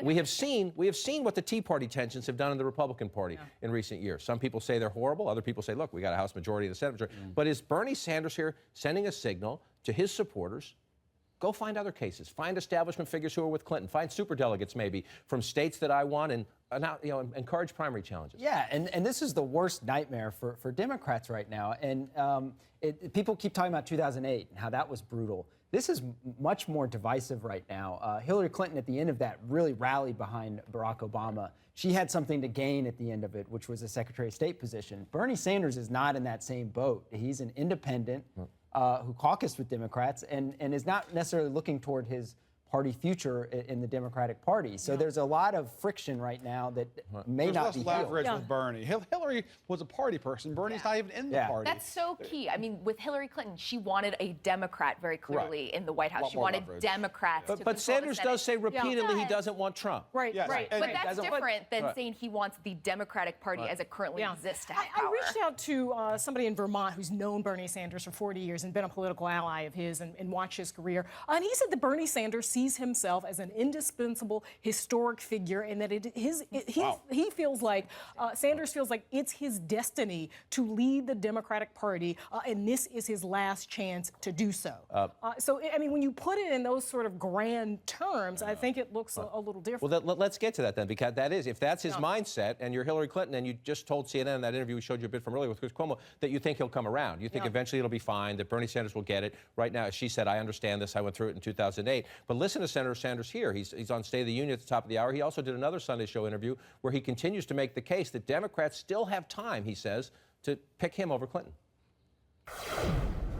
we have seen what the Tea Party tensions have done in the Republican Party in recent years. Some people say they're horrible. Other people say, look, we got a House majority and a Senate majority. But is Bernie Sanders here sending a signal to his supporters? Go find other cases. Find establishment figures who are with Clinton. Find superdelegates maybe from states that I won and encourage primary challenges. Yeah, and this is the worst nightmare for Democrats right now. And people keep talking about 2008 and how that was brutal. This is much more divisive right now. Hillary Clinton, at the end of that, really rallied behind Barack Obama. She had something to gain at the end of it, which was a Secretary of State position. Bernie Sanders is not in that same boat. He's an independent who caucused with Democrats and is not necessarily looking toward his party future in the Democratic Party. So there's a lot of friction right now that may not be less leverage healed. with Bernie. Hillary was a party person. Bernie's not even in the party. That's so key. I mean, with Hillary Clinton, she wanted a Democrat very clearly in the White House. She wanted Democrats to control But Sanders the Senate. does say repeatedly he doesn't want Trump. Right, Yes. right. But that's different than saying he wants the Democratic Party as it currently exists to have power. I reached out to somebody in Vermont who's known Bernie Sanders for 40 years and been a political ally of his and watched his career. And he said that Bernie Sanders sees himself as an indispensable historic figure and that he feels like, Sanders feels like it's his destiny to lead the Democratic Party and this is his last chance to do so. So, I mean, when you put it in those sort of grand terms, I think it looks a little different. Well, let's get to that then, because if that's his mindset, and you're Hillary Clinton, and you just told CNN in that interview we showed you a bit from earlier with Chris Cuomo, that you think he'll come around. You think eventually it'll be fine, that Bernie Sanders will get it. Right now, she said, I understand this, I went through it in 2008. But listen to Senator Sanders here. He's on State of the Union at the top of the hour. He also did another Sunday show interview where he continues to make the case that Democrats still have time, he says, to pick him over Clinton.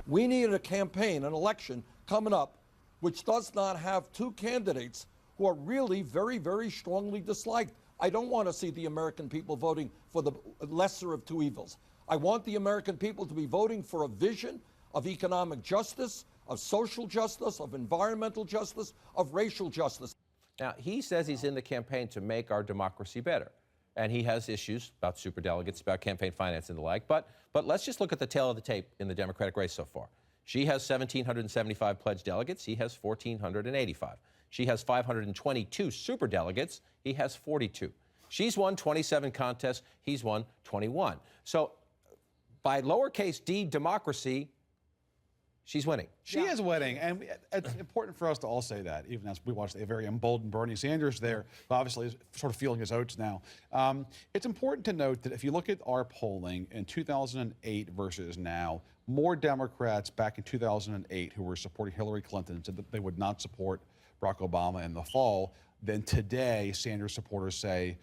We need a campaign, an election coming up, which does not have two candidates who are really very, very strongly disliked. I don't want to see the American people voting for the lesser of two evils. I want the American people to be voting for a vision of economic justice, of social justice, of environmental justice, of racial justice. Now, he says he's in the campaign to make our democracy better. And he has issues about superdelegates, about campaign finance and the like. But let's just look at the tail of the tape in the Democratic race so far. She has 1,775 pledged delegates. He has 1,485. She has 522 superdelegates. He has 42. She's won 27 contests. He's won 21. So by lowercase d democracy, she's winning. She is winning, and it's important for us to all say that, even as we watch a very emboldened Bernie Sanders there, who obviously is sort of feeling his oats now. It's important to note that if you look at our polling in 2008 versus now, more Democrats back in 2008 who were supporting Hillary Clinton said that they would not support Barack Obama in the fall than today Sanders supporters say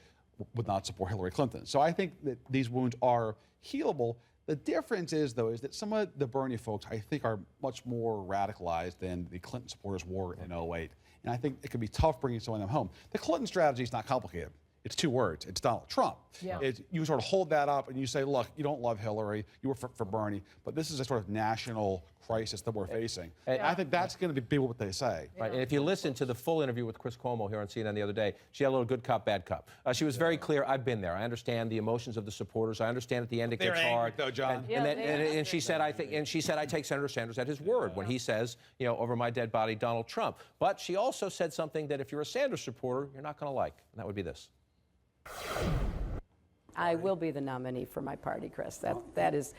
would not support Hillary Clinton. So I think that these wounds are healable. The difference is, though, is that some of the Bernie folks, I think, are much more radicalized than the Clinton supporters were in 08. And I think it can be tough bringing some of them home. The Clinton strategy is not complicated. It's two words. It's Donald Trump. Yeah. You sort of hold that up and you say, look, you don't love Hillary. You were for Bernie. But this is a sort of national crisis that we're facing. And I think that's going to be what they say. Right, and if you listen to the full interview with Chris Cuomo here on CNN the other day, she had a little good cop, bad cop. She was very clear, I've been there. I understand the emotions of the supporters. I understand at the end it gets hard. Though, John. And she said, I take Senator Sanders at his word when he says, over my dead body, Donald Trump. But she also said something that if you're a Sanders supporter, you're not going to like, and that would be this. I will be the nominee for my party, Chris. That is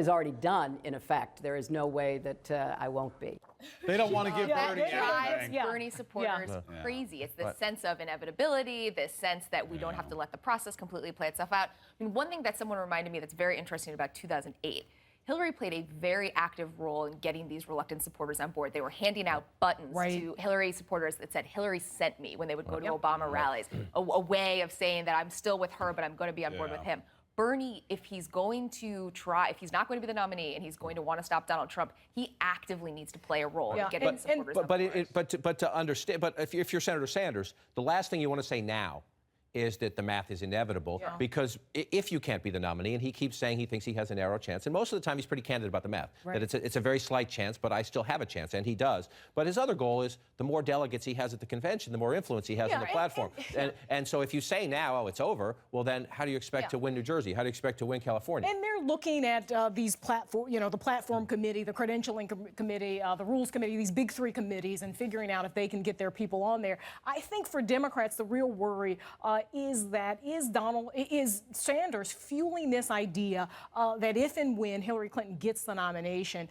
already done, in effect. There is no way that I won't be. They don't want to give That Bernie drives anything. Bernie supporters crazy. It's this sense of inevitability, this sense that we don't have to let the process completely play itself out. I mean, one thing that someone reminded me that's very interesting about 2008, Hillary played a very active role in getting these reluctant supporters on board. They were handing out buttons to Hillary supporters that said, Hillary sent me, when they would go to Obama rallies. A way of saying that I'm still with her, but I'm going to be on board with him. Bernie, if he's not going to be the nominee and he's going to want to stop Donald Trump, he actively needs to play a role in getting supporters on board. But to understand, but if you're Senator Sanders, the last thing you want to say now is that the math is inevitable because if you can't be the nominee, and he keeps saying he thinks he has a narrow chance, and most of the time he's pretty candid about the math, that it's a very slight chance, but I still have a chance, and he does. But his other goal is the more delegates he has at the convention, the more influence he has on the platform. And so if you say now, oh, it's over, well then how do you expect to win New Jersey? How do you expect to win California? And they're looking at these platform, the platform committee, the credentialing committee, the rules committee, these big three committees, and figuring out if they can get their people on there. I think for Democrats, the real worry is Sanders fueling this idea that if and when Hillary Clinton gets the nomination,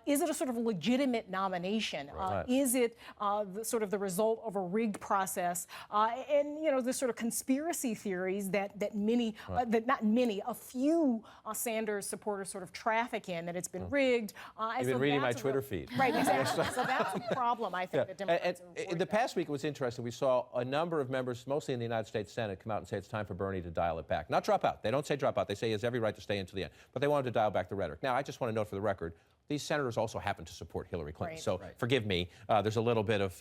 is it a sort of legitimate nomination? Is it the result of a rigged process? And the sort of conspiracy theories that many, a few Sanders supporters sort of traffic in, that it's been rigged. You've been reading my Twitter feed. Right, exactly. So that's a problem, I think, that Democrats are In the past week, it was interesting. We saw a number of members, mostly in the United States Senate, come out and say it's time for Bernie to dial it back. Not drop out. They don't say drop out. They say he has every right to stay until the end. But they wanted to dial back the rhetoric. Now, I just want to note for the record, these senators also happen to support Hillary Clinton. So forgive me, there's a little bit of,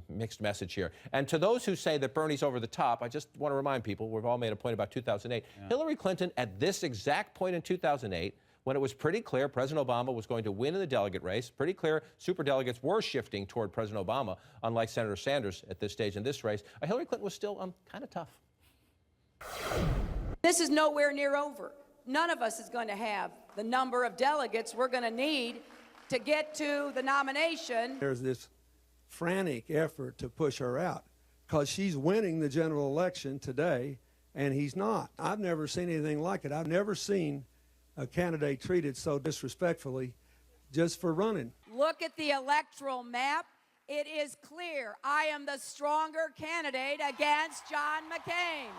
mixed message here. And to those who say that Bernie's over the top, I just want to remind people, we've all made a point about 2008. Hillary Clinton, at this exact point in 2008, when it was pretty clear President Obama was going to win in the delegate race, pretty clear superdelegates were shifting toward President Obama, unlike Senator Sanders at this stage in this race, Hillary Clinton was still kind of tough. This is nowhere near over. None of us is going to have the number of delegates we're going to need to get to the nomination. There's this frantic effort to push her out because she's winning the general election today and he's not. I've never seen anything like it. I've never seen a candidate treated so disrespectfully just for running. Look at the electoral map. It is clear I am the stronger candidate against John McCain.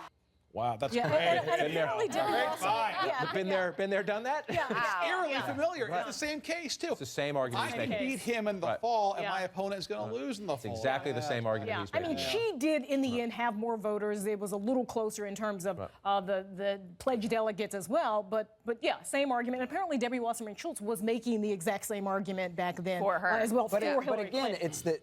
Wow, that's and great. apparently Debbie also- Been there, done that? It's eerily familiar. It's the same case, too. It's the same argument I he's can making. beat him in the fall, and my opponent is going to lose in the fall. It's exactly the same argument he's I making. mean, she did in the end have more voters. It was a little closer in terms of the pledged delegates as well. But yeah, same argument. And apparently, Debbie Wasserman Schultz was making the exact same argument back then For her. as well for But Hillary again, Clinton. it's the